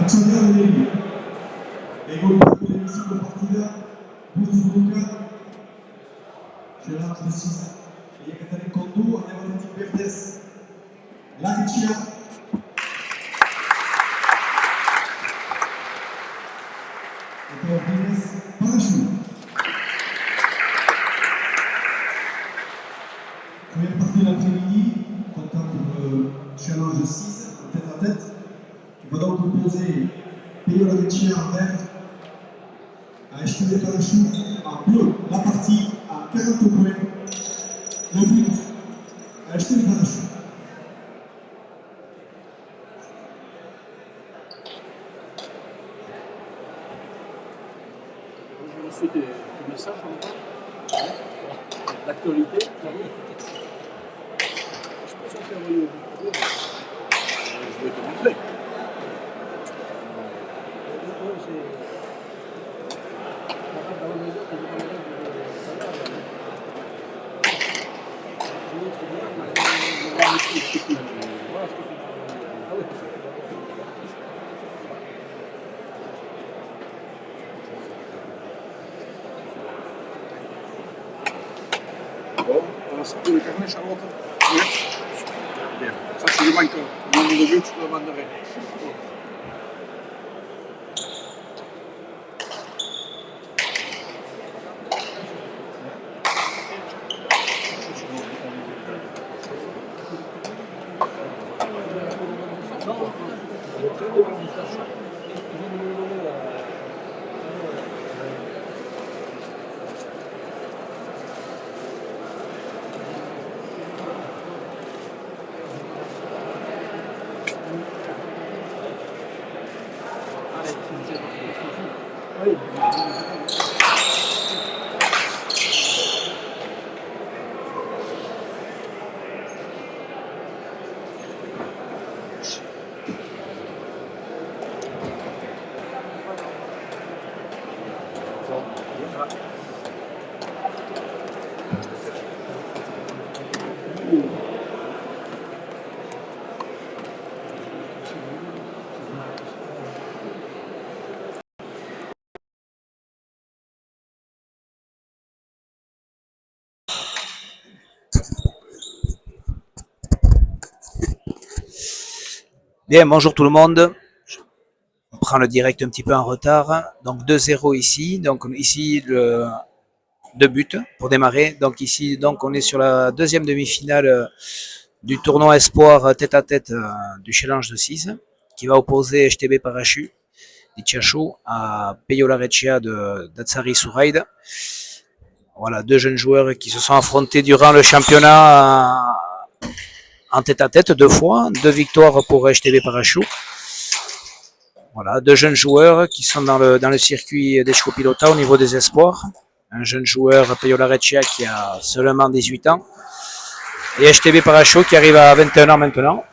Accionar dele. Ego para a segunda partida. Buzuka. Challenge de 6. E a Catarina Condu, a Nevalentin Verdes. Laricia. Et Ordines Parachute. Première partie de l'après-midi, comptant pour le challenge 6, en tête à tête. On va donc opposer Peyo Laricia en vert à HTB Parachute en bleu. La partie à 40 points. Le but à HTB Parachute. Je me suis des messages encore. L'actualité, je pense qu'on fait envoyer au bureau. Je vais te montrer. Bon, c'est pour le carnet, Charlotte. Oui. Bien. Ça, c'est du manquant. Le nombre de buts, je le demanderai. Bien, bonjour tout le monde. On prend le direct un petit peu en retard. Donc 2-0 ici. Donc ici, 2 buts pour démarrer. Donc ici, donc on est sur la deuxième demi-finale du tournoi Espoir tête-à-tête du challenge de 6 qui va opposer HTB Parachute di Chiacho à Peyo Laricia d'Atsari Souraïd. Voilà, 2 jeunes joueurs qui se sont affrontés durant le championnat en tête-à-tête 2 fois, 2 victoires pour HTB Parachute. Voilà, 2 jeunes joueurs qui sont dans le circuit des Pilota au niveau des espoirs. Un jeune joueur, Peyo Laricia, qui a seulement 18 ans. Et HTB Parachute qui arrive à 21 ans maintenant.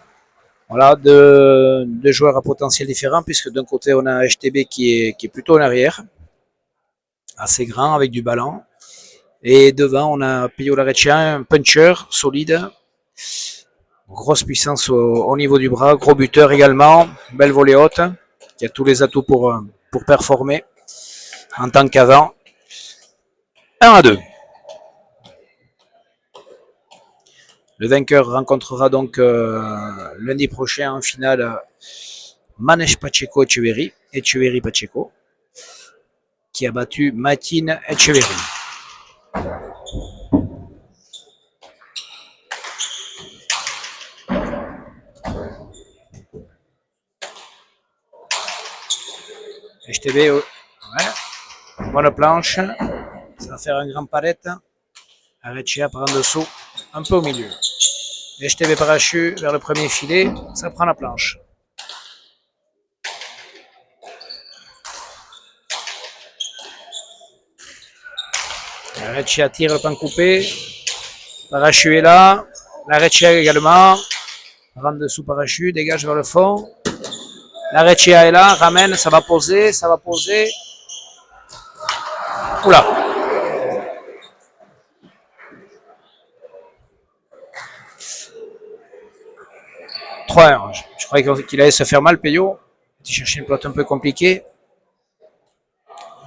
Voilà, deux joueurs à potentiel différent, puisque d'un côté, on a HTB qui est plutôt en arrière, assez grand, avec du ballon. Et devant, on a Peyo Laricia, un puncher solide, grosse puissance au niveau du bras, gros buteur également, belle volée haute, qui a tous les atouts pour performer en tant qu'avant. 1-2. Le vainqueur rencontrera donc lundi prochain en finale Manesh Pacheco Echeverry Pacheco, qui a battu Matin Echeverry. HTB, ouais, bonne planche, ça va faire un grand palette. Areccia par en dessous, un peu au milieu. HTB Parachute vers le premier filet, ça prend la planche. Areccia tire le pan coupé, Parachute est là, Areccia également, rentre dessous Parachute, dégage vers le fond. Areccia est là, ramène, ça va poser. Oula. 3-1. Je croyais qu'il allait se faire mal, Peyo. Il cherchait une pelote un peu compliquée.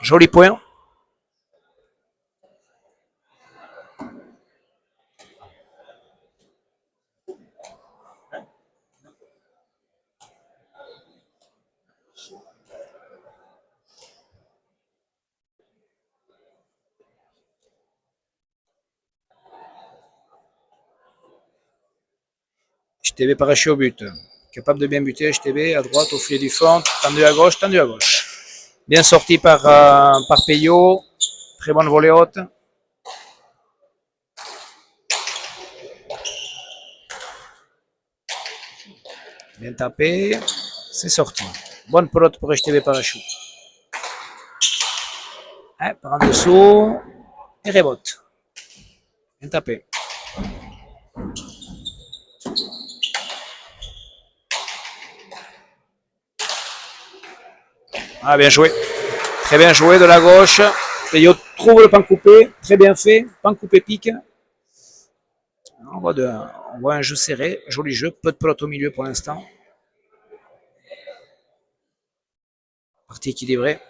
Joli point. HTB parachuté au but. Capable de bien buter, HTB à droite, au filet du fond, tendu à gauche, tendu à gauche. Bien sorti par Peyo. Très bonne volée haute. Bien tapé. C'est sorti. Bonne pelote pour HTB parachute. Par en dessous. Et rebote. Bien tapé. Ah, bien joué. Très bien joué de la gauche. Peyo trouve le pan coupé. Très bien fait. Pan coupé pique. On voit un jeu serré. Joli jeu. Peu de pelote au milieu pour l'instant. Partie équilibrée.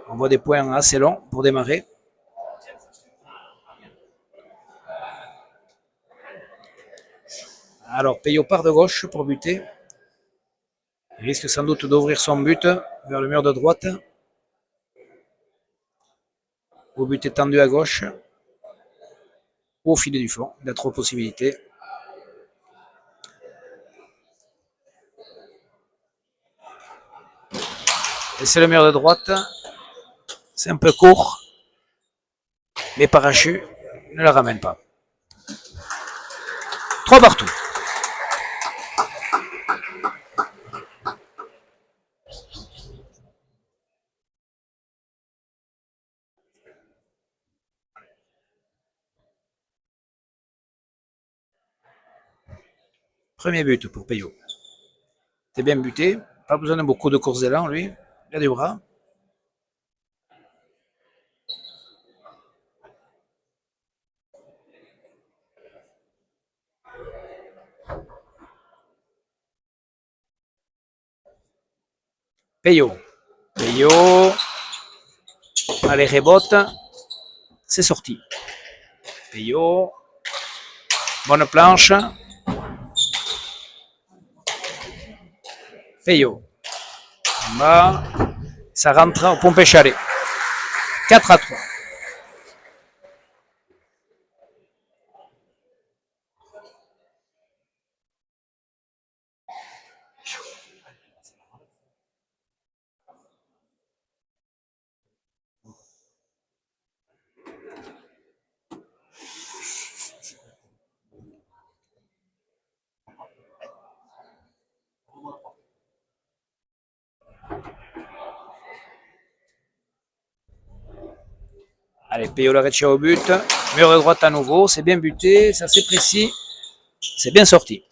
On voit des points assez longs pour démarrer. Alors, Peyo part de gauche pour buter. Il risque sans doute d'ouvrir son but vers le mur de droite. Au but est tendu à gauche. Au filet du fond. Il a trop de possibilités. Et c'est le mur de droite. C'est un peu court. Mais Parachute ne la ramène pas. 3 partout. Premier but pour Peyo. C'est bien buté. Pas besoin de beaucoup de courses d'élan, lui. Il a du bras. Peyo. Allez, rebote. C'est sorti. Peyo. Bonne planche. Peyo. En bas. Ça rentre au pompe chalet. 4-3. Allez, Peyo Lareccia au but. Mur de droite à nouveau. C'est bien buté. C'est assez précis. C'est bien sorti.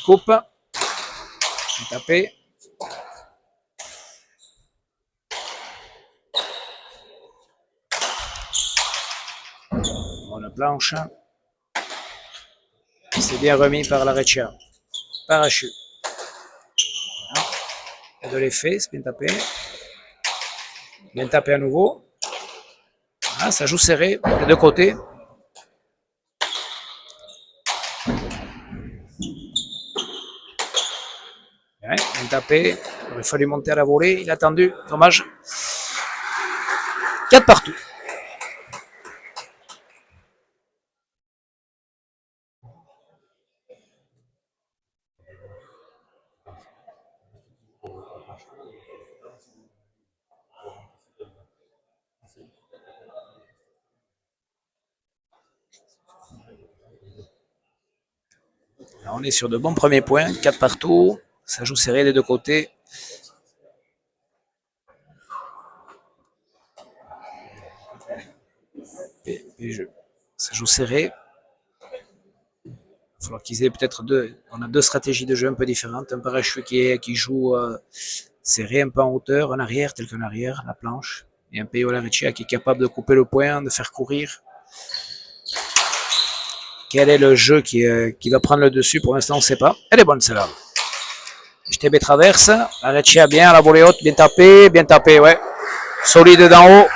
Coupe. Tapé. Bonne planche. C'est bien remis par Lareccia. Parachute. Il y a de l'effet. C'est bien tapé. Bien tapé à nouveau. Ah, ça joue serré des deux côtés. Bien tapé. Il aurait fallu monter à la volée. Il a tendu. Dommage. 4 partout. Là, on est sur de bons premiers points. 4 partout. Ça joue serré des deux côtés. Ça joue serré. Il va falloir qu'ils aient peut-être deux. On a deux stratégies de jeu un peu différentes. Un parachute qui joue serré, un peu en hauteur, en arrière, tel qu'en arrière, la planche. Et un Peyo Lareccia qui est capable de couper le point, de faire courir. quel est le jeu qui va prendre le dessus. Pour l'instant, on ne sait pas. Elle est bonne celle-là. JTB traverse. La Lecce bien, la volée haute, bien tapé, ouais. Solide d'en haut.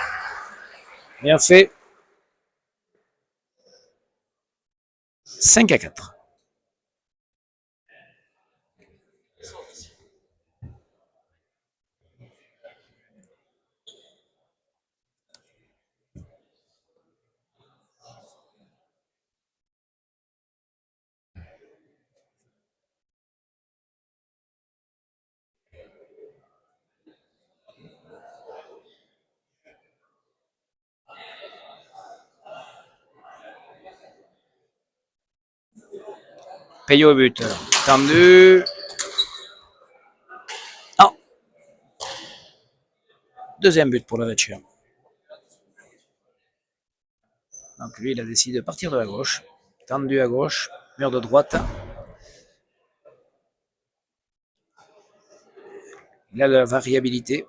Bien fait. 5-4. Payot au but. Tendu. Non. Deuxième but pour le Lecce. Donc lui, il a décidé de partir de la gauche. Tendu à gauche. Mur de droite. Il a de la variabilité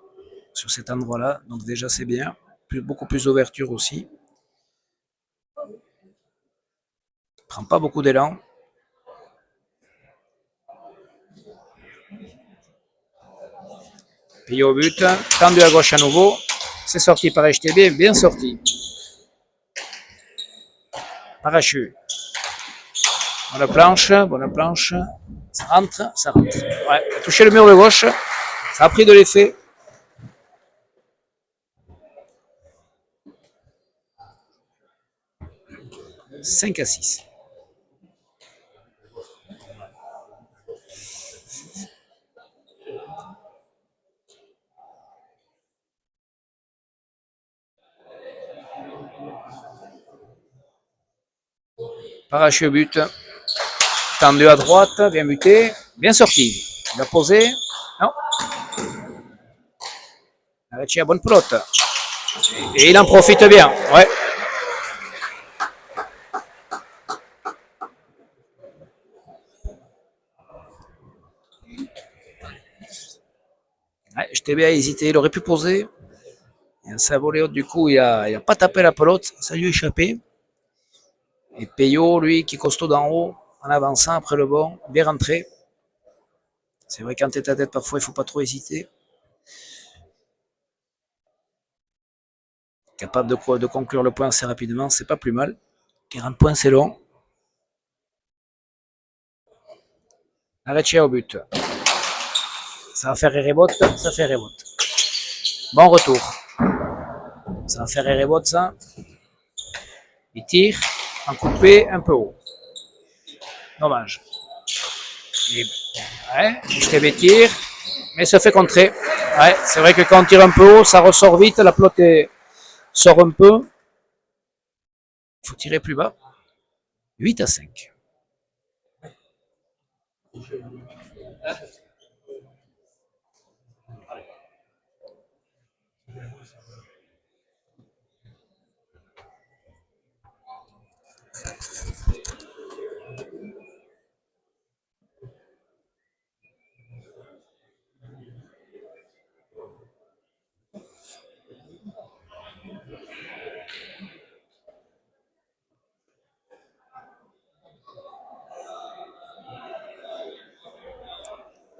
sur cet endroit-là. Donc déjà, c'est bien. Beaucoup plus d'ouverture aussi. Prend pas beaucoup d'élan. Payot au but. Tendu à gauche à nouveau. C'est sorti par HTB. Bien sorti. Parachute. Bonne planche, bonne planche. Ça rentre, ça rentre. Ouais, il a touché le mur de gauche. Ça a pris de l'effet. « 5-6. Parachute au but. Tendu à droite, bien buté. Bien sorti. Il a posé. Non. Lecce a bonne pelote. Et il en profite bien. Ouais. Ouais, JTB a hésité, il aurait pu poser. Sa volée haute, du coup, il a pas tapé la pelote, ça lui a échappé. Et Payot, lui, qui est costaud d'en haut, en avançant après le bon, bien rentré. C'est vrai qu'en tête à tête, parfois, il ne faut pas trop hésiter. Capable de conclure le point assez rapidement, c'est pas plus mal. 40 points, c'est long. Lecce au but. Ça va faire rebote, ça fait rebote. Bon retour. Ça va faire rebote, ça. Il tire, en coupé, un peu haut. Dommage. Ouais, JTB tire, mais se fait contrer. Ouais, c'est vrai que quand on tire un peu haut, ça ressort vite, la pelote sort un peu. Il faut tirer plus bas. 8-5.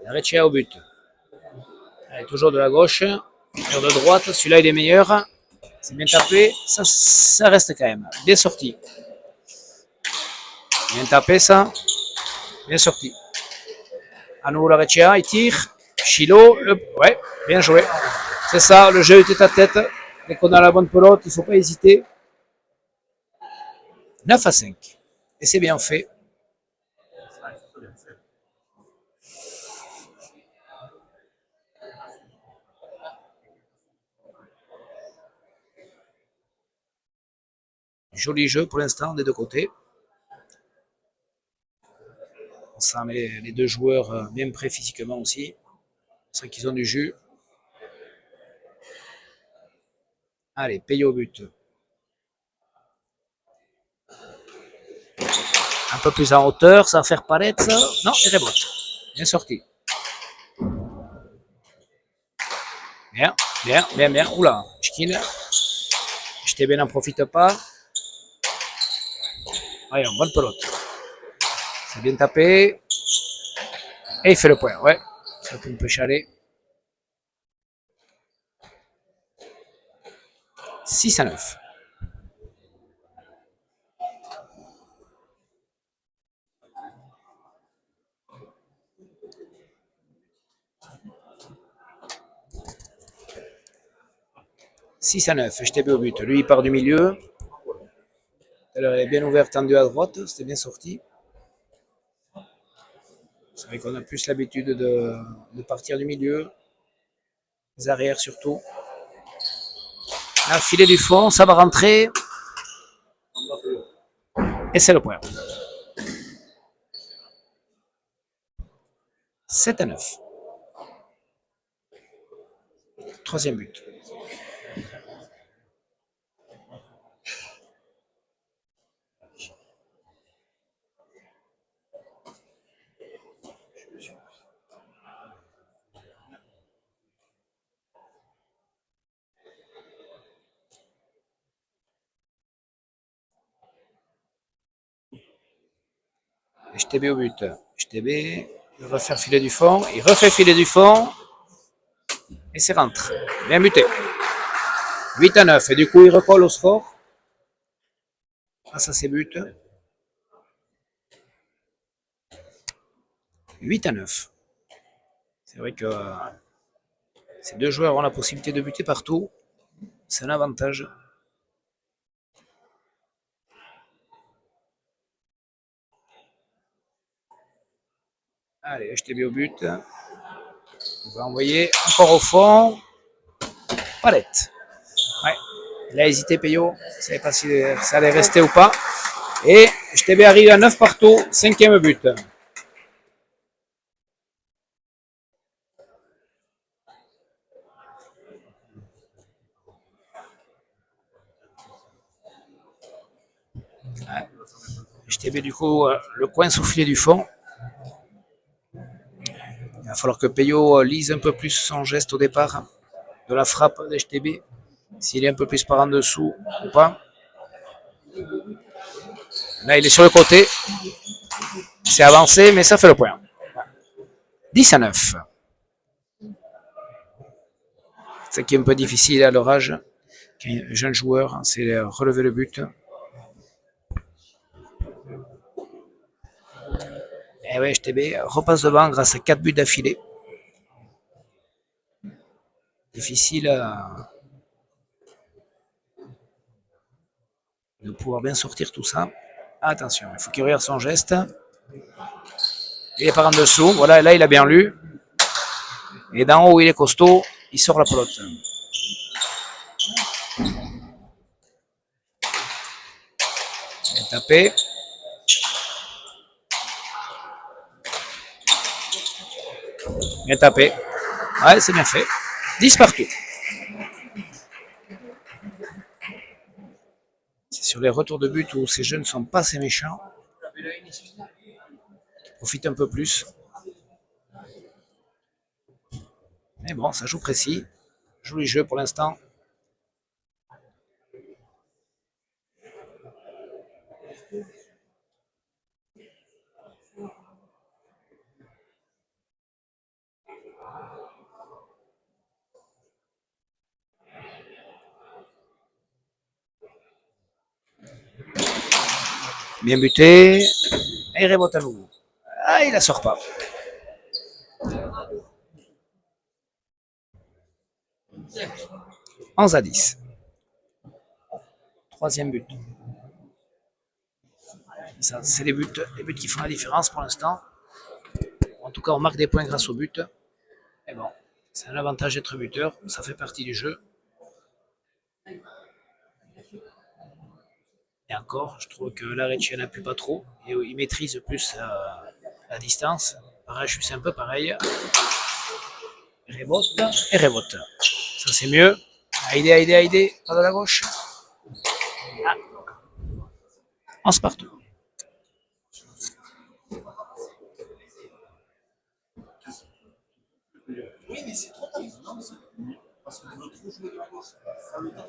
Lecce au but. Allez, toujours de la gauche. Sur de droite, celui-là il est meilleur. C'est bien tapé. Ça reste quand même. Bien sorti. Bien tapé ça. Bien sorti. À nouveau la Lecce, il tire. Chilo, ouais, bien joué. C'est ça, le jeu était à tête. Dès qu'on a la bonne pelote, il ne faut pas hésiter. 9-5. Et c'est bien fait. Joli jeu pour l'instant des deux côtés. On sent les deux joueurs bien prêts physiquement aussi. On sent qu'ils ont du jus. Allez, Payot au but. Un peu plus en hauteur, ça va faire palette. Non, il rebote. Bien sorti. Bien, bien, bien, bien. Oula, Chkin. JTB n'en profite pas. Allez, bonne pelote. C'est bien tapé. Et il fait le point, ouais. Ça peut un peu chaler. 6-9. HTB au but. Lui, il part du milieu. Elle est bien ouverte, tendue à droite. C'était bien sorti. C'est vrai qu'on a plus l'habitude de partir du milieu. Les arrières surtout. Là, filet du fond, ça va rentrer. Et c'est le point. 7-9. Troisième but. HTB au but. HTB, il refait filet du fond. Il refait filet du fond. Et c'est rentre. Bien buté. 8-9. Et du coup, il recolle au score. Grâce à ses buts. 8-9. C'est vrai que ces deux joueurs ont la possibilité de buter partout. C'est un avantage. Allez, HTB au but. On va envoyer encore au fond. Palette. Ouais. Il a hésité, Peyo. Il ne savait pas si ça allait rester ou pas. Et HTB arrive à 9 partout. Cinquième but. Ouais. HTB, du coup, le coin soufflé du fond. Il va falloir que Peyo lise un peu plus son geste au départ de la frappe d'HTB. S'il est un peu plus par en dessous ou pas. Là, il est sur le côté. C'est avancé, mais ça fait le point. 10-9. Ce qui est un peu difficile à leur âge. Un jeune joueur, c'est relever le but. Et ouais, HTB repasse devant grâce à 4 buts d'affilée. Difficile de pouvoir bien sortir tout ça. Attention, il faut qu'il regarde son geste. Il est par en dessous. Voilà, là, il a bien lu. Et d'en haut, il est costaud. Il sort la pelote. Bien tapé. Bien tapé. Ouais, c'est bien fait. 10 partout. C'est sur les retours de but où ces jeunes ne sont pas assez méchants. Ils profitent un peu plus. Mais bon, ça joue précis. Joli jeu pour l'instant. Bien buté. Et il rebote à nouveau. Ah, il la sort pas. 11-10. Troisième but. Ça, c'est les buts qui font la différence pour l'instant. En tout cas, on marque des points grâce au but. Mais bon, c'est un avantage d'être buteur. Ça fait partie du jeu. Et encore, je trouve que Larecchia n'appuie pas trop. Et il maîtrise plus la distance. Pareil, c'est un peu pareil. Rebote et rebote. Ça, c'est mieux. Aïdé. Pas de la gauche. Ah. 11 partout. Oui, mais c'est trop tard. Parce que tu veux trop jouer de la gauche. Ça le temps.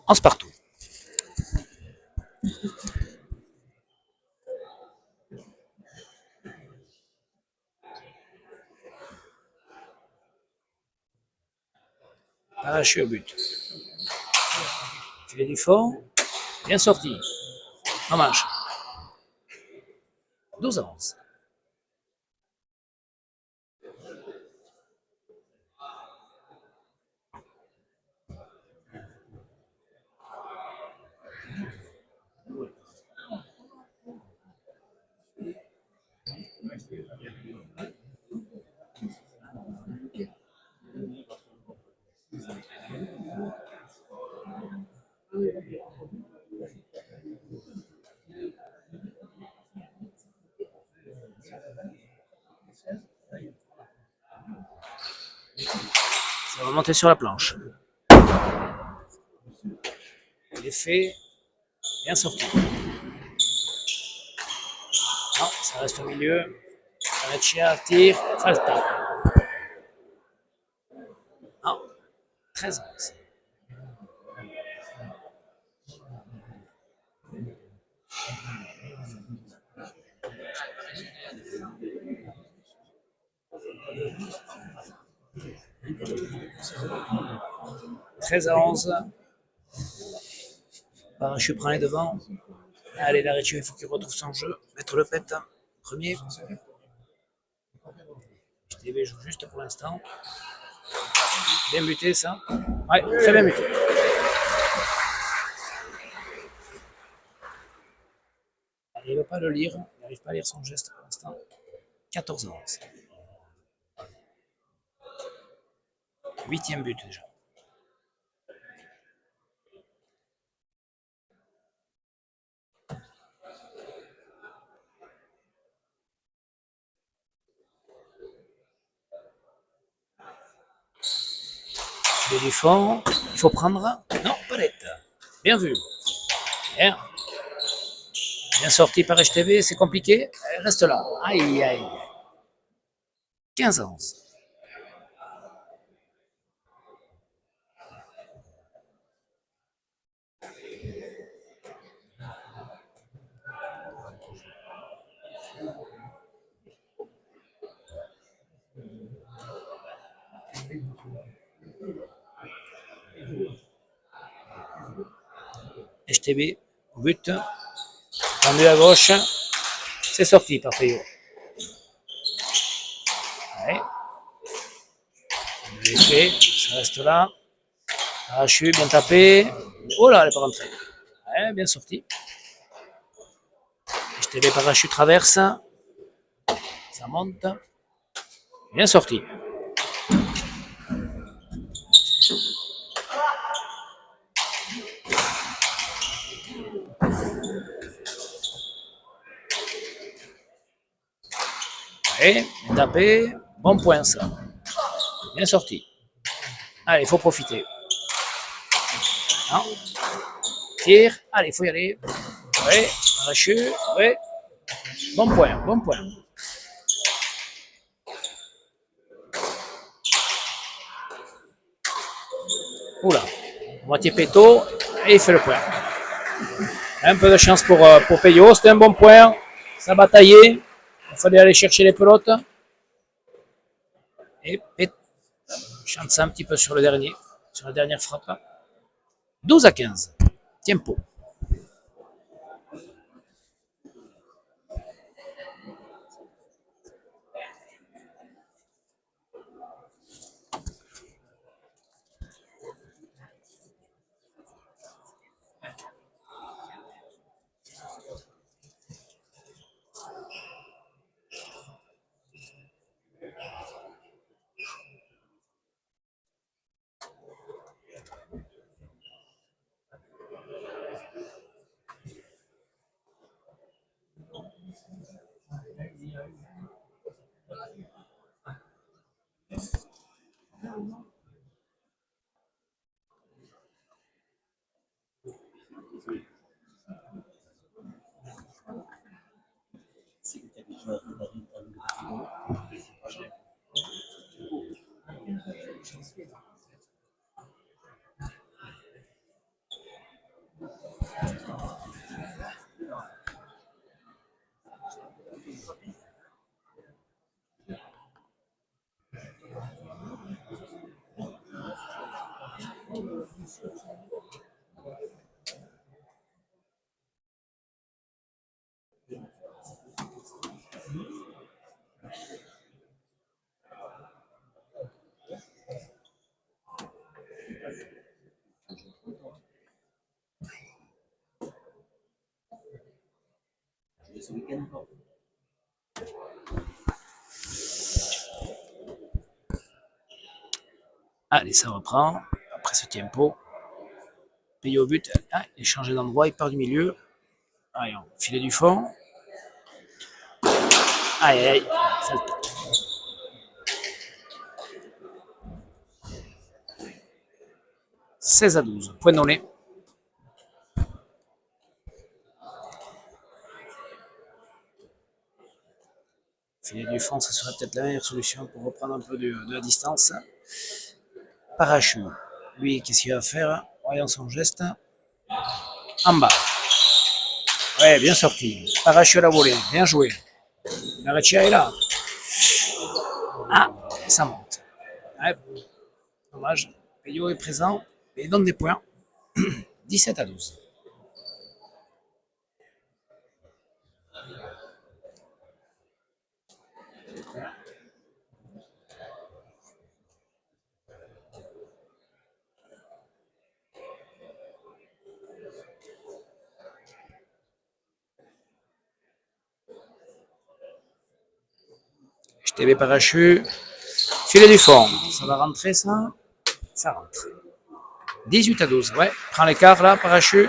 On se partout. Arraché au but. Filet du fond. Bien sorti. En marche. 12-11. Ça va monter sur la planche. Il est fait. Bien sorti. Non, ça reste au milieu. Valencia tire. Falta. Non. 13-11. Treize à 11. Parachu prend les devants. Allez, l'arrêté, il faut qu'il retrouve son jeu. Mettre le pet. Premier. JTB joue juste pour l'instant. Bien buté, ça. Ouais, très bien buté. Il n'arrive pas à le lire. Il n'arrive pas à lire son geste pour l'instant. 14 à 11. 8e but déjà. Il du fond. Il faut prendre. Non, palette. Bien vu. Bien. Bien sorti par HTV, c'est compliqué. Reste là. Aïe, aïe. 15 à 11. HTB, au but. Tendu à gauche. C'est sorti par Payot. Ouais. Bien fait. Ça reste là. Arrachu, bien tapé. Oh là, elle n'est pas rentrée. Ouais, bien sorti. HTB parachute traverse. Ça monte. Bien sorti. Ouais, bien tapé. Bon point ça. Bien sorti. Allez, il faut profiter. Non. Tire. Allez, il faut y aller. Oui, arraché. Oui. Bon point, bon point. Oula. Moitié péto. Et il fait le point. Un peu de chance pour Payot. C'était un bon point. Ça bataillait. Il fallait aller chercher les pelotes. Et chante ça un petit peu sur le dernier. Sur la dernière frappe. 12 à 15. Tempo. Allez, ça reprend. Après ce tempo. Payé au but. Ah, il est changé d'endroit, il part du milieu. Allez, filet du fond. Aïe, aïe, aïe. Faute. 16-12. Point donné. Filet du fond, ça serait peut-être la meilleure solution pour reprendre un peu de la distance. Parachu. Lui, qu'est-ce qu'il va faire? Voyons son geste. En bas. Ouais, bien sorti. Parachu à la volée. Bien joué. La Reccia est là. Ah, ça monte. Ouais, dommage. Peyo est présent et donne des points. 17-12. JTB Parachu. Filet du fond. Ça va rentrer, ça? Ça rentre. 18-12. Ouais, prends l'écart là, Parachu.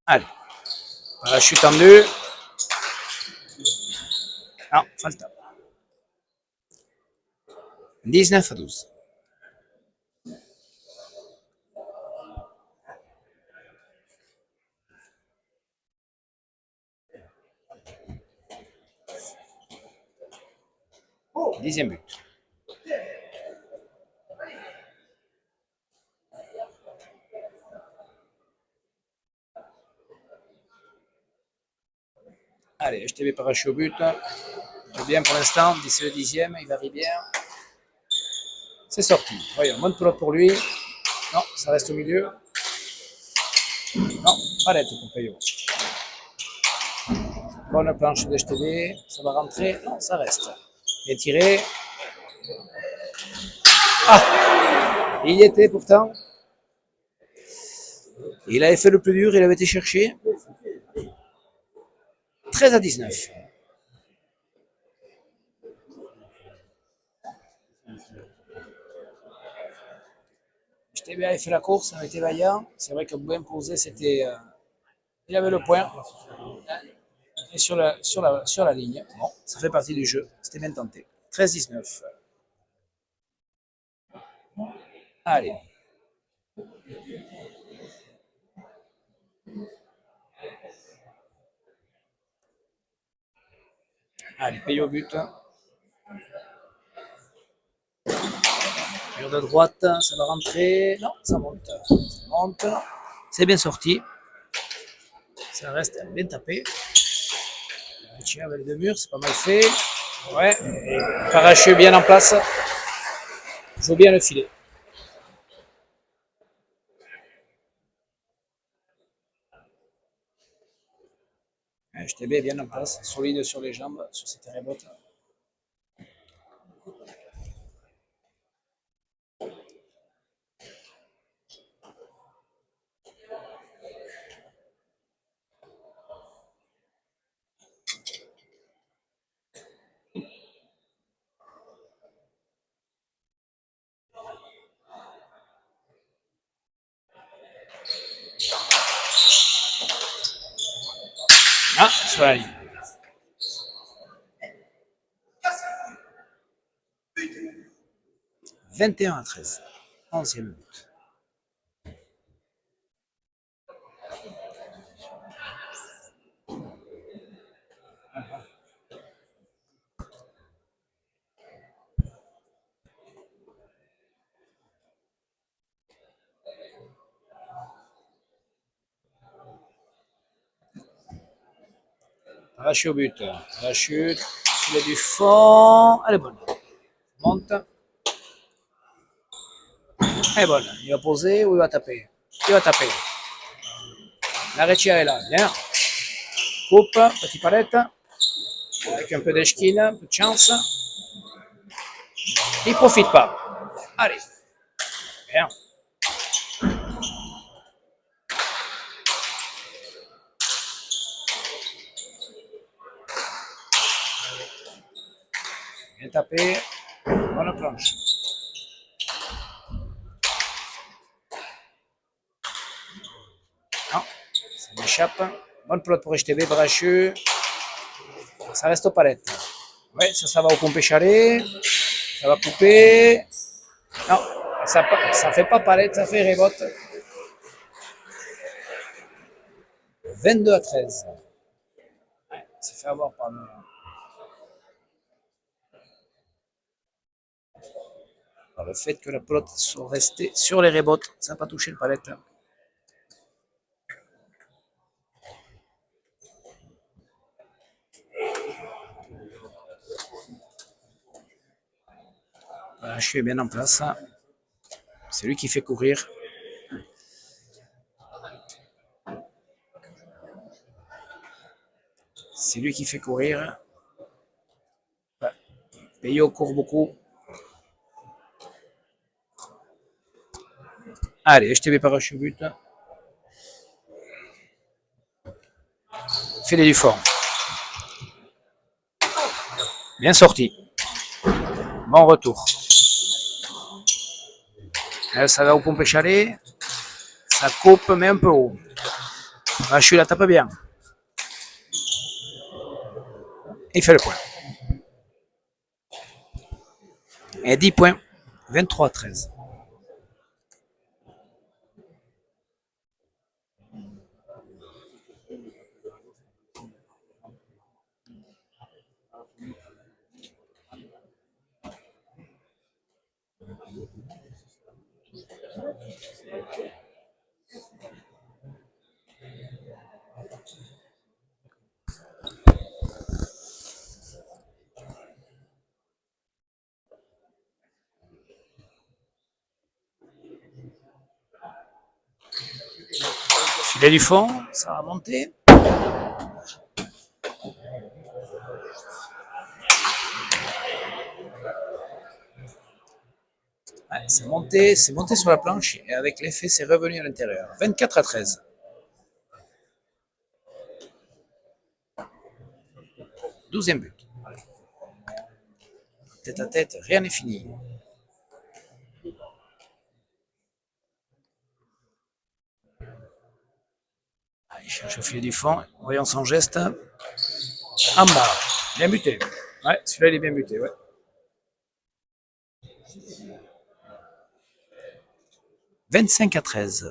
Allez. Parachu tendu. Non, falta. 19-12. Dixième but. Allez, JTB Parachu au but. Bien pour l'instant, d'ici le dixième, il varie bien. C'est sorti. Voyons, bonne pelote pour lui. Non, ça reste au milieu. Non, palette pour Peyo. Bonne planche de JTB. Ça va rentrer. Non, ça reste. Bien tiré. Ah, il y était pourtant. Il avait fait le plus dur, il avait été cherché. 13-19. JTB avait fait la course avec Vaillant. C'est vrai que bien posé, c'était. Il avait le point. Et sur la ligne. Bon, ça fait partie du jeu. C'était bien tenté. 13-19. Allez. Allez, paye au but. Mur de droite, ça va rentrer. Non, ça monte. Ça monte. C'est bien sorti. Ça reste bien tapé. Tiens, avec les deux murs, c'est pas mal fait. Ouais. Et Parachu bien en place. Joue bien le filet. JTB bien en place. Solide sur les jambes, sur ses terrains bottes. Ah, sur la ligne. 21-13. 11e but. Arraché au but. La chute. Filet du fond. Elle est bonne. Monte. Elle est bonne. Il va poser ou il va taper? Il va taper. La Reccia est là. Bien. Coupe. Petit palette. Avec un peu d'eshkin. Un peu de chance. Il ne profite pas. Allez. Bien. Bien tapé. Bonne planche. Non. Ça m'échappe. Bonne pelote pour HTB. Bracheux. Ça reste aux palettes. Ouais, ça va au pompé chalet. Ça va couper. Non, ça fait pas palette, ça fait révote. 22-13. Ouais, ça fait avoir par le fait que la pelote soit restée sur les rébottes. Ça n'a pas touché le palette. Voilà, je suis bien en place. C'est lui qui fait courir. C'est lui qui fait courir. Ouais. Peyo court beaucoup. Allez, HTB parachute but. Filet du fond. Bien sorti. Bon retour. Ça va au pompé chalet. Ça coupe, mais un peu haut. Rachu la tape bien. Il fait le point. Et 10 points. 23-13. Filet du fond, ça va monter. Ouais, c'est monté sur la planche et avec l'effet, c'est revenu à l'intérieur. 24-13. 12e but. Tête à tête, rien n'est fini. Ah, il cherche au filet du fond. Voyons son geste. En bas. Bien buté. Ouais, celui-là, il est bien buté. Ouais. 25-13.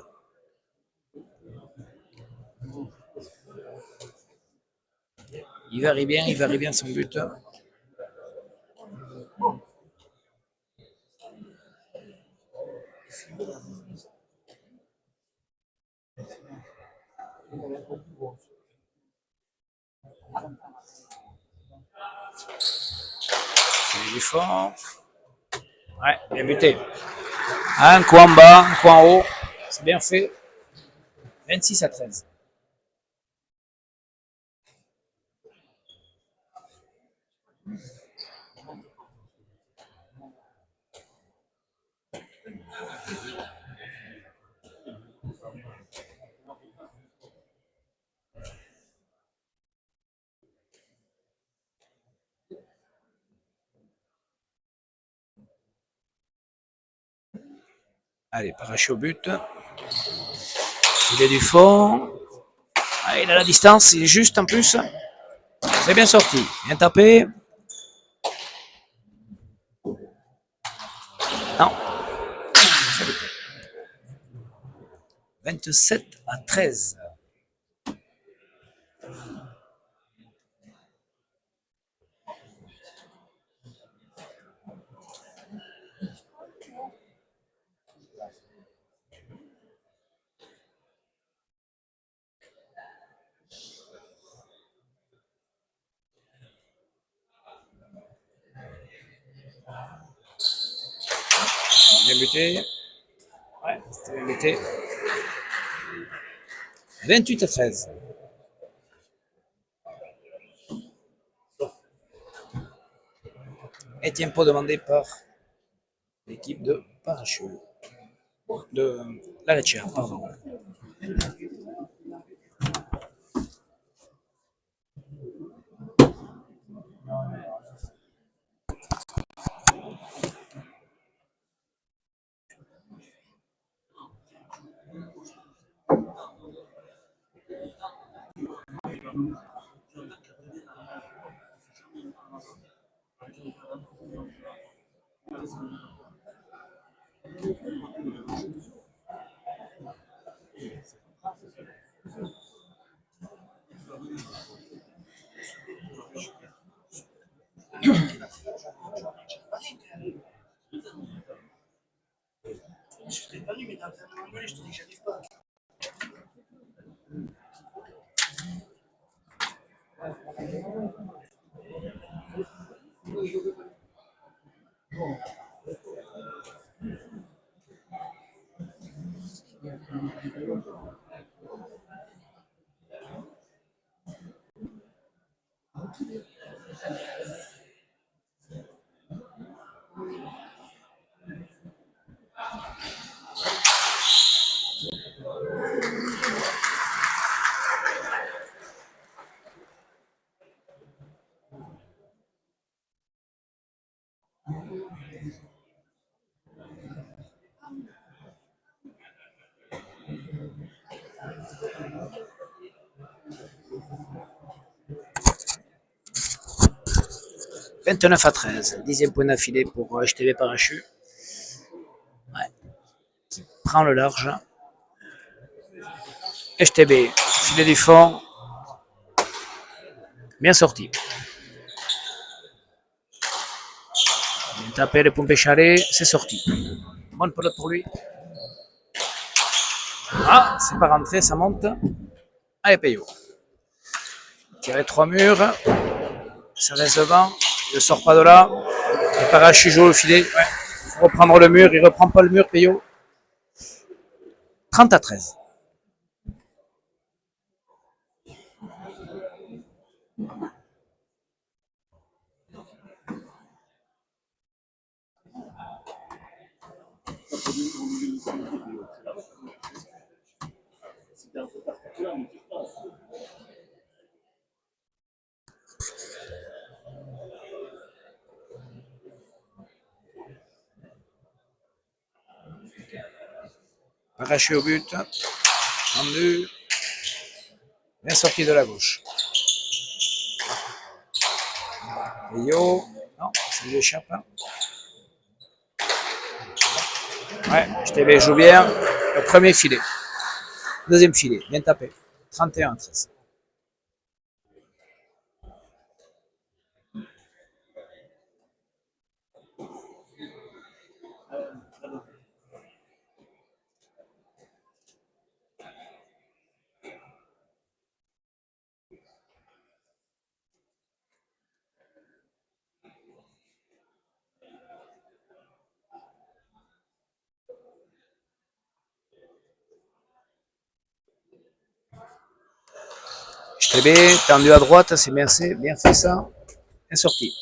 Il varie bien son but. Filet du fond. Ouais, bien buté. Un coup en bas, un coup en haut. C'est bien fait. 26-13. Allez, parachute au but. Filet du fond. Ah, il a la distance, il est juste en plus. C'est bien sorti. Bien tapé. Non. 27-13. Bien buté. Ouais, c'était bien buté. 28-13. Et tempo demandé par l'équipe de Parachute. De la Lecce, pardon. « 29-13. 10e point d'affilée pour HTV Parachute. Ouais. Prend le large. HTB, filet du fond. Bien sorti. Bien tapé le pompé chalet, c'est sorti. Bonne pelote pour lui. Ah, c'est pas rentré, ça monte. Allez, Payot. Tirer 3 murs. Ça reste devant. Il ne sort pas de là. Et Parachute joue au filet. Ouais. Faut reprendre le mur. Il reprend pas le mur, Payot. 30-13. Parachute au but. Tendu. Bien sorti de la gauche. Payot. Non, ça lui échappe. Ouais, HTB joue bien. Le premier filet. Deuxième filet, bien tapé. 31-13. HTB, tendu à droite, c'est bien fait ça. Bien sorti.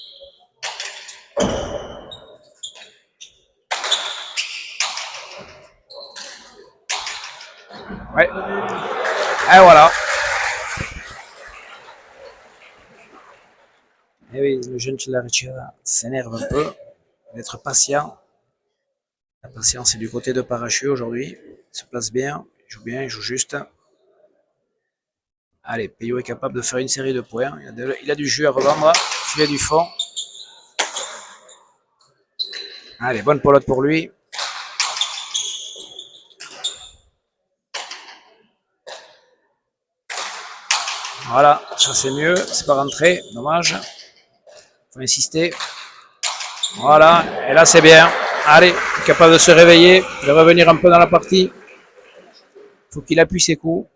Ouais. Et voilà. Et oui, le jeune Chilariccia s'énerve un peu. D'être patient. La patience est du côté de Parachute aujourd'hui. Il se place bien, il joue juste. Allez, Payot est capable de faire une série de points. Il a du jus à revendre. Filet du fond. Allez, bonne pelote pour lui. Voilà, ça c'est mieux. C'est pas rentré. Dommage. Faut insister. Voilà, et là c'est bien. Allez, capable de se réveiller, de revenir un peu dans la partie. Faut qu'il appuie ses coups.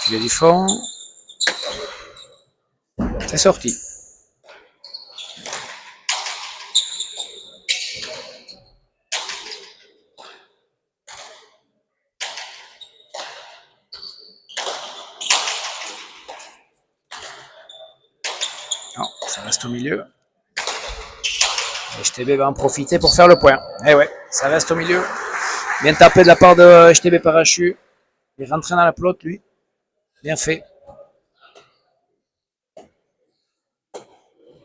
Filet du fond. C'est sorti. Non, ça reste au milieu. Et HTB va en profiter pour faire le point. Eh ouais, ça reste au milieu. Bien tapé de la part de HTB Parachute. Il est rentré dans la pelote, lui. Bien fait.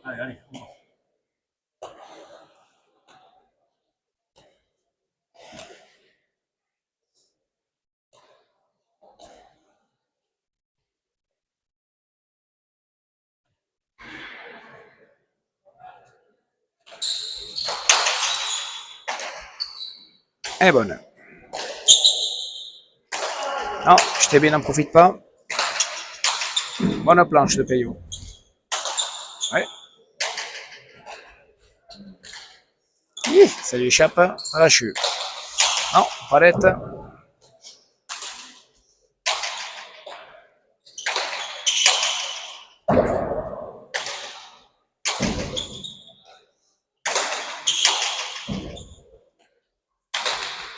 Allez, allez. Elle est bonne. Non, HTB n'en profite pas. Bonne planche de Peyo. Ouais. Ça lui échappe. Parachute. Non, palette.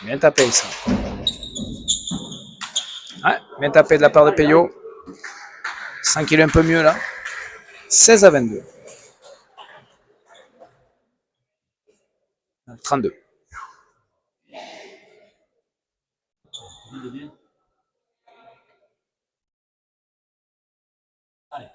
Bien tapé ça. Ouais, bien tapé de la part de Peyo. 5 qu'il est un peu mieux là. 16-22. 32. Allez.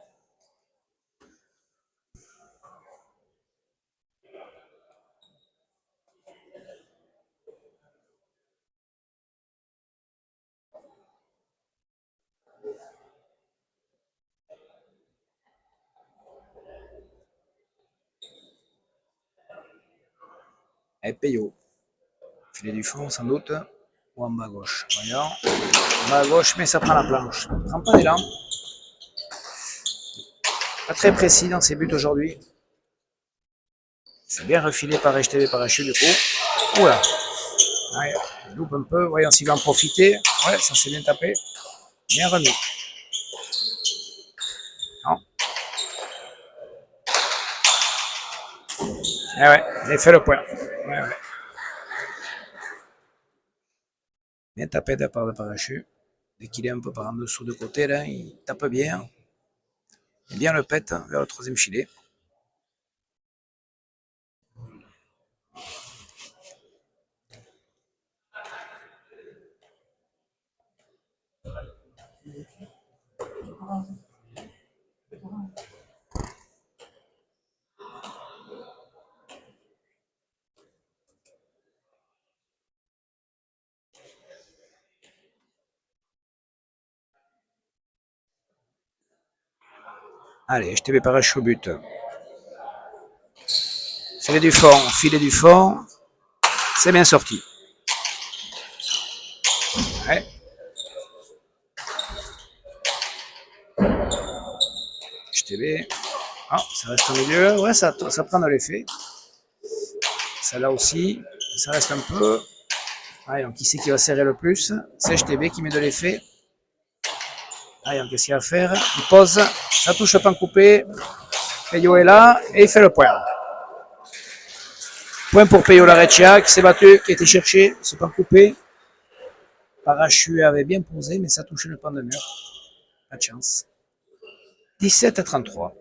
Et Peyo. Filet du fond sans doute. Ou en bas à gauche. Voyons. En bas à gauche, mais ça prend la planche. Ça prend pas d'élan. Pas très précis dans ses buts aujourd'hui. C'est bien refilé par HTB Parachute du coup. Oula. Ouais, il loupe un peu. Voyons s'il va en profiter. Ouais, ça s'est bien tapé. Bien remis. Non. Eh ouais, il a fait le point. Ouais, ouais. Bien tapé de la part de Parachute. Dès qu'il est un peu par en dessous de côté, là, il tape bien. Il bien le pète vers le troisième filet. Allez, HTB Parachute au but. Filet du fond. C'est bien sorti. Ouais. HTB. Ah, ça reste au milieu. Ouais, ça prend de l'effet. Celle-là aussi. Ça reste un peu. Allez, donc qui c'est qui va serrer le plus? C'est HTB qui met de l'effet. Allez, donc qu'est-ce qu'il va faire? Il pose. Ça touche pas en coupé. Peyo est là et il fait le point. Point pour Peyo Lareccia qui s'est battu, qui a été cherché. C'est pas coupé. Parachute avait bien posé, mais ça touchait le pan de mur. Pas de chance. 17-33.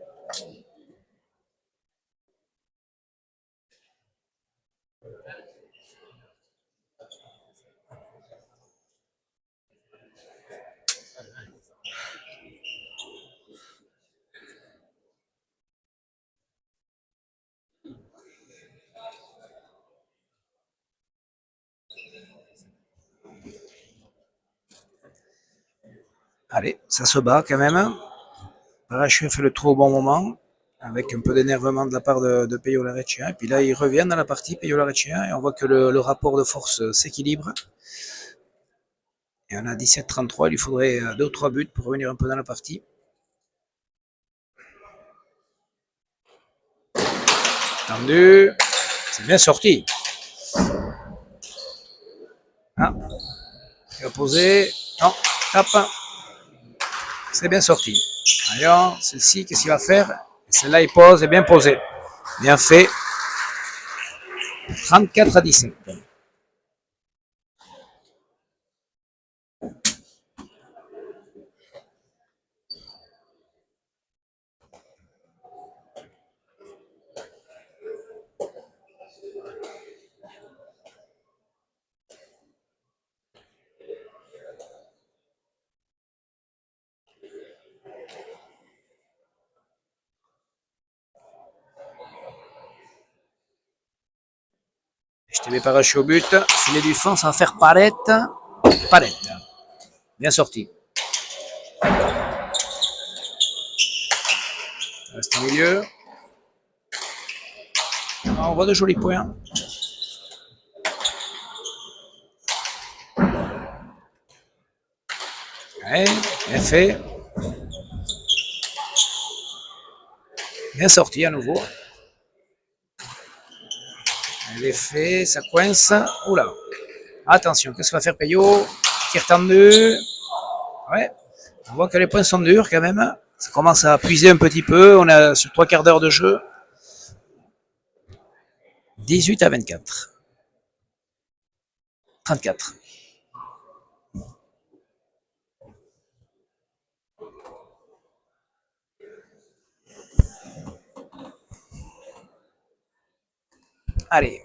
Allez, ça se bat quand même. Parachute fait le trou au bon moment, avec un peu d'énervement de la part de Peyo Lareccia. Et puis là, il revient dans la partie, Peyo Lareccia, et on voit que le rapport de force s'équilibre. Et on a 17-33, il lui faudrait 2 ou 3 buts pour revenir un peu dans la partie. Tendu, c'est bien sorti. Ah, il va poser, non, tape. C'est bien sorti. Alors, celle-ci, qu'est-ce qu'il va faire? Celle-là, il pose, est bien posé. Bien fait. 34-17. Je te mets parachute au but. Filet du fond, ça va faire palette. Palette. Bien sorti. Reste au milieu. On voit de jolis points. Ouais, bien fait. Bien sorti à nouveau. Elle est fait, ça coince. Oula. Attention, qu'est-ce que va faire Payot? Tir tendu. Ouais. On voit que les points sont durs quand même. Ça commence à puiser un petit peu. On est sur 3/4 d'heure de jeu. 18-24. 34. Allez.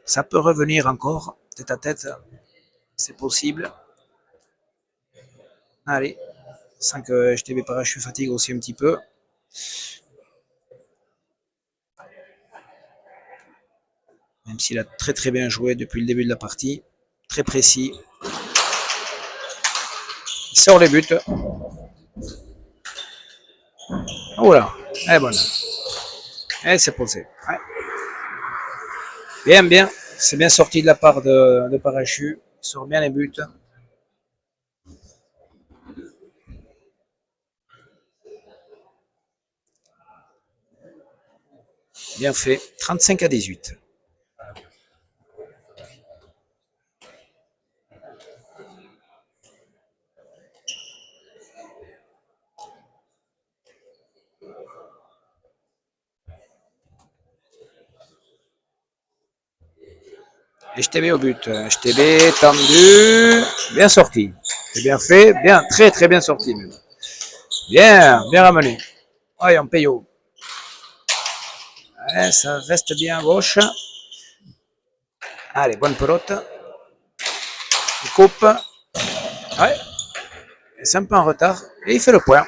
Ça peut revenir encore, tête à tête. C'est possible. Allez. Sans que HTB Parachute fatigue aussi un petit peu. Même s'il a très très bien joué depuis le début de la partie. Très précis. Il sort les buts. Oh là, elle est bonne. Elle s'est posée. Ouais. Bien, bien. C'est bien sorti de la part de Parachute. Il sort bien les buts. Bien fait. 35-18. HTB au but. HTB tendu. Bien sorti. C'est bien fait. Bien, très très bien sorti même. Bien, bien ramené. Allez, on paye haut. Ouais, ça reste bien à gauche. Allez, bonne pelote. Il coupe. Ouais. C'est un peu en retard. Et il fait le point.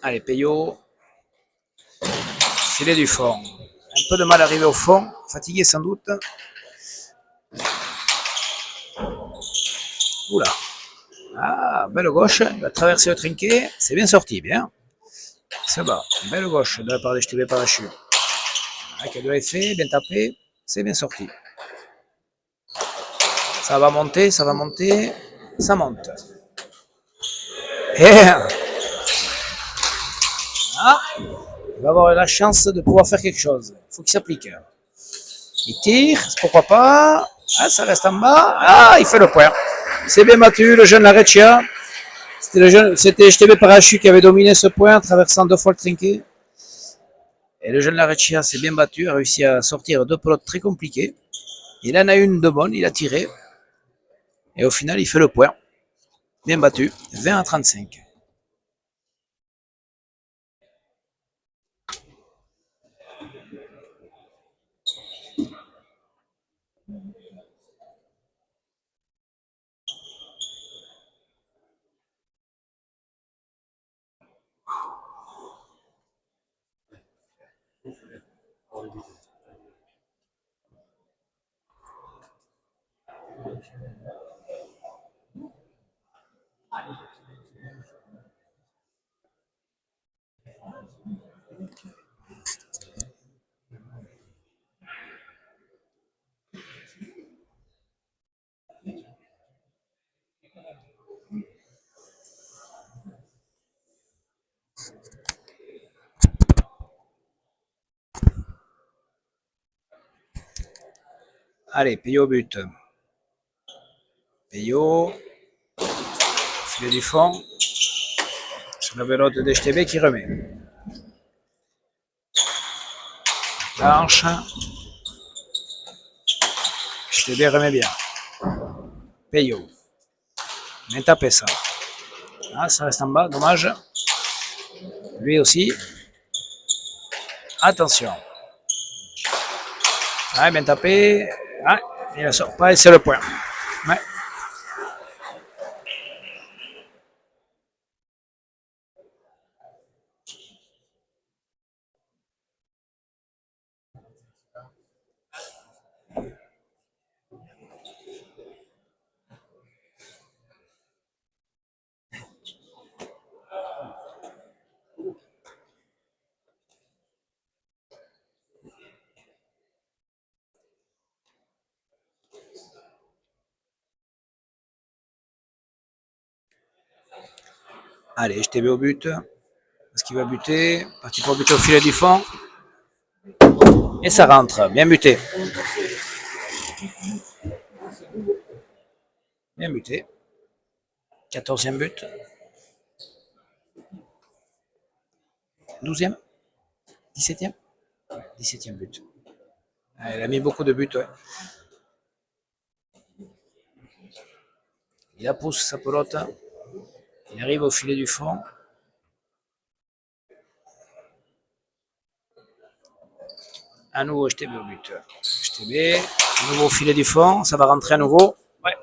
Allez, Payot. Filet du fond. Un peu de mal à arriver au fond. Fatigué sans doute. Oula. Ah, belle gauche. Il va traverser le trinquet. C'est bien sorti, bien. C'est bas. Belle gauche de la part de HTB Parachute. Avec deux effets, bien tapé. C'est bien sorti. Ça va monter, ça va monter. Ça monte. Et ah, il va avoir la chance de pouvoir faire quelque chose. Il faut qu'il s'applique. Il tire, pourquoi pas. Ah, ça reste en bas. Ah, il fait le point. C'est bien battu, le jeune Lareccia. C'était HTB Parachute qui avait dominé ce point en traversant 2 fois le trinquet. Et le jeune Lareccia s'est bien battu, a réussi à sortir 2 pelotes très compliquées. Il en a une de bonne, il a tiré. Et au final, il fait le point. Bien battu, 20-35. Allez, Peyo au but. Peyo, filet du fond. Sur la velote de HTB qui remet. Planche. HTB remet bien. Peyo. Bien tapé ça. Ah, ça reste en bas, dommage. Lui aussi. Attention. Ah, bien tapé. Ah, il ne sort pas et c'est le point. Ouais. Allez, HTB au but. Est-ce qu'il va buter? Parti pour buter au filet du fond. Et ça rentre. Bien buté. Bien buté. 14e but. 12e? 17e? 17e but. Il a mis beaucoup de buts, ouais. Il a poussé sa pelote. Il arrive au filet du fond. À nouveau HTB au but. HTB, à nouveau au filet du fond. Ça va rentrer à nouveau. Ouais.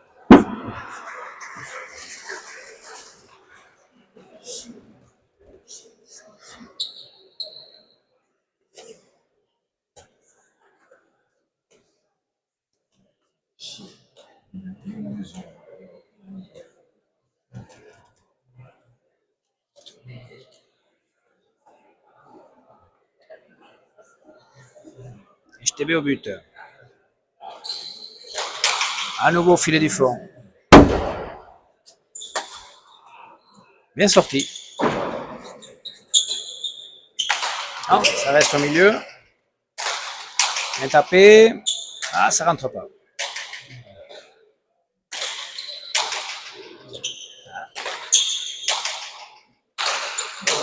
HTB au but. À nouveau au filet du fond. Bien sorti. Non, ça reste au milieu. Bien tapé. Ah, ça rentre pas.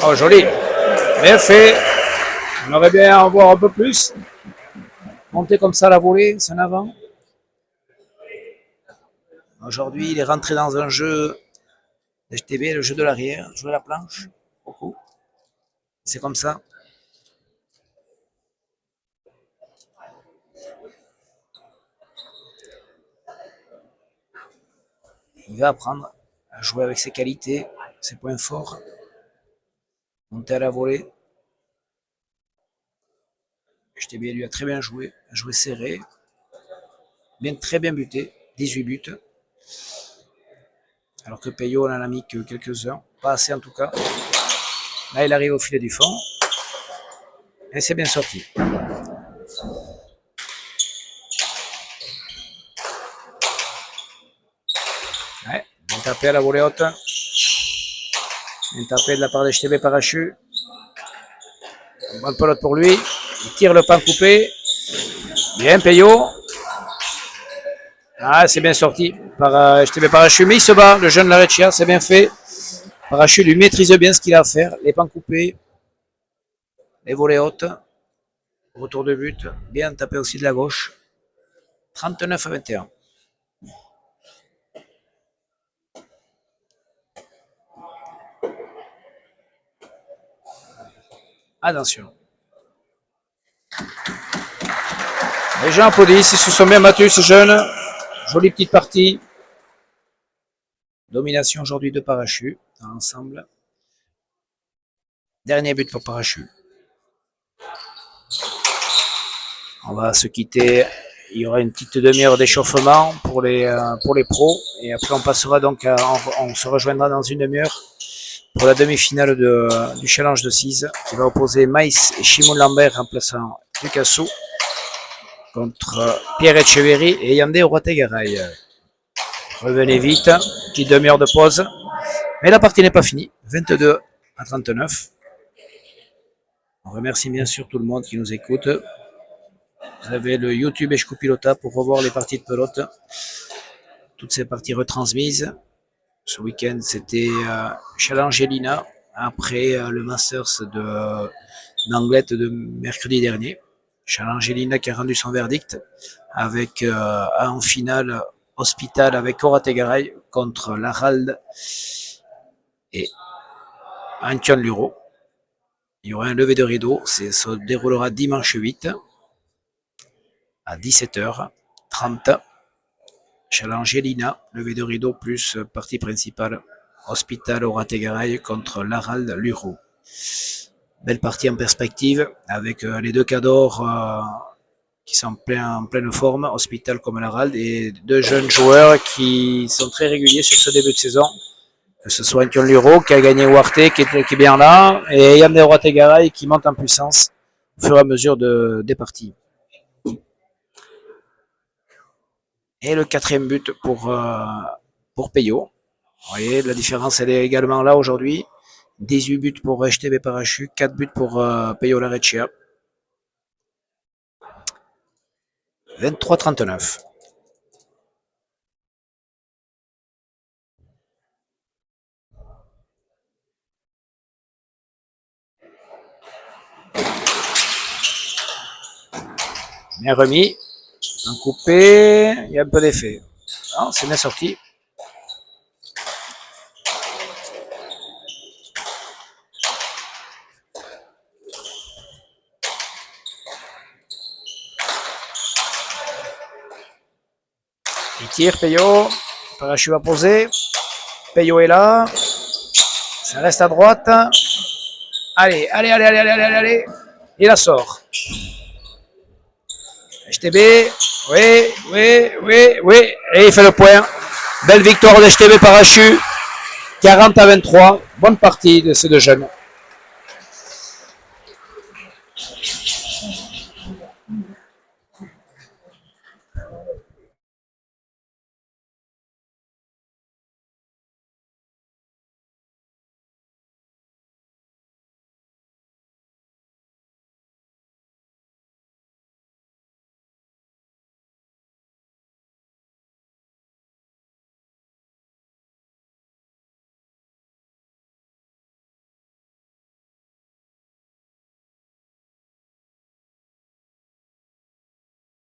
Oh, joli. Bien fait. On aurait bien en voir un peu plus. Monter comme ça la volée, c'est en avant. Aujourd'hui, il est rentré dans un jeu d'HTB, le jeu de l'arrière, jouer la planche, beaucoup. C'est comme ça. Il va apprendre à jouer avec ses qualités, ses points forts, monter à la volée. HTB lui a très bien joué, a joué serré, très bien buté, 18 buts. Alors que Peyo n'en a mis que quelques-uns, pas assez en tout cas. Là, il arrive au filet du fond et c'est bien sorti. Ouais, bien tapé à la volée haute. Bien tapé de la part d'HTB Parachu. Bonne pelote pour lui. Il tire le pan coupé. Bien, Peyo. Ah, c'est bien sorti par HTB Parachu. Mais il se bat, le jeune Lareccia, c'est bien fait. Parachu lui maîtrise bien ce qu'il a à faire. Les pans coupés. Les volées hautes. Retour de but. Bien tapé aussi de la gauche. 39-21. Attention. Les gens applaudissent, ils se sont bien battus ces jeunes. Jolie petite partie. Domination aujourd'hui de Parachu dans l'ensemble. Dernier but pour Parachu. On va se quitter il y aura une petite demi-heure d'échauffement pour les pros. Et après, on passera donc on se rejoindra dans une demi-heure pour la demi-finale du challenge de 6 qui va opposer Maïs et Shimon Lambert remplaçant Ducassou contre Pierre Echeverry et Yandé Orotegaray. Revenez vite, petite demi-heure de pause. Mais la partie n'est pas finie, 22 à 39. On remercie bien sûr tout le monde qui nous écoute. Vous avez le YouTube Eshko Pilota pour revoir les parties de pelote. Toutes ces parties retransmises. Ce week-end, c'était Challenge Elina après le Masters d'Anglette de mercredi dernier. Challenge Elina qui a rendu son verdict avec en finale Hospital avec Orotegaray contre Larald et Antoine Luro. Il y aura un lever de rideau, ça se déroulera dimanche 8 à 17h30. Challenge Elina, lever de rideau plus partie principale. Hospital Orotegaray contre Larald Luro. Belle partie en perspective avec les deux cadors qui sont en pleine forme, Hospital comme Larald, et deux jeunes joueurs qui sont très réguliers sur ce début de saison. Que ce soit Antoine Luro qui a gagné Huarte, qui est bien là, et Yandé Orotegaray qui monte en puissance au fur et à mesure des parties. Et le quatrième but pour Peyo. Vous voyez, la différence elle est également là aujourd'hui. 18 buts pour HTB Parachute, 4 buts pour Peyo Lareccia. 23-39. Bien remis. Un coupé. Il y a un peu d'effet. Non, c'est bien sorti. Il tire, Peyo. Parachute va poser. Peyo est là. Ça reste à droite. Allez. Il la sort. HTB. Oui. Et il fait le point. Belle victoire de HTB Parachute. 40-23. Bonne partie de ces deux jeunes.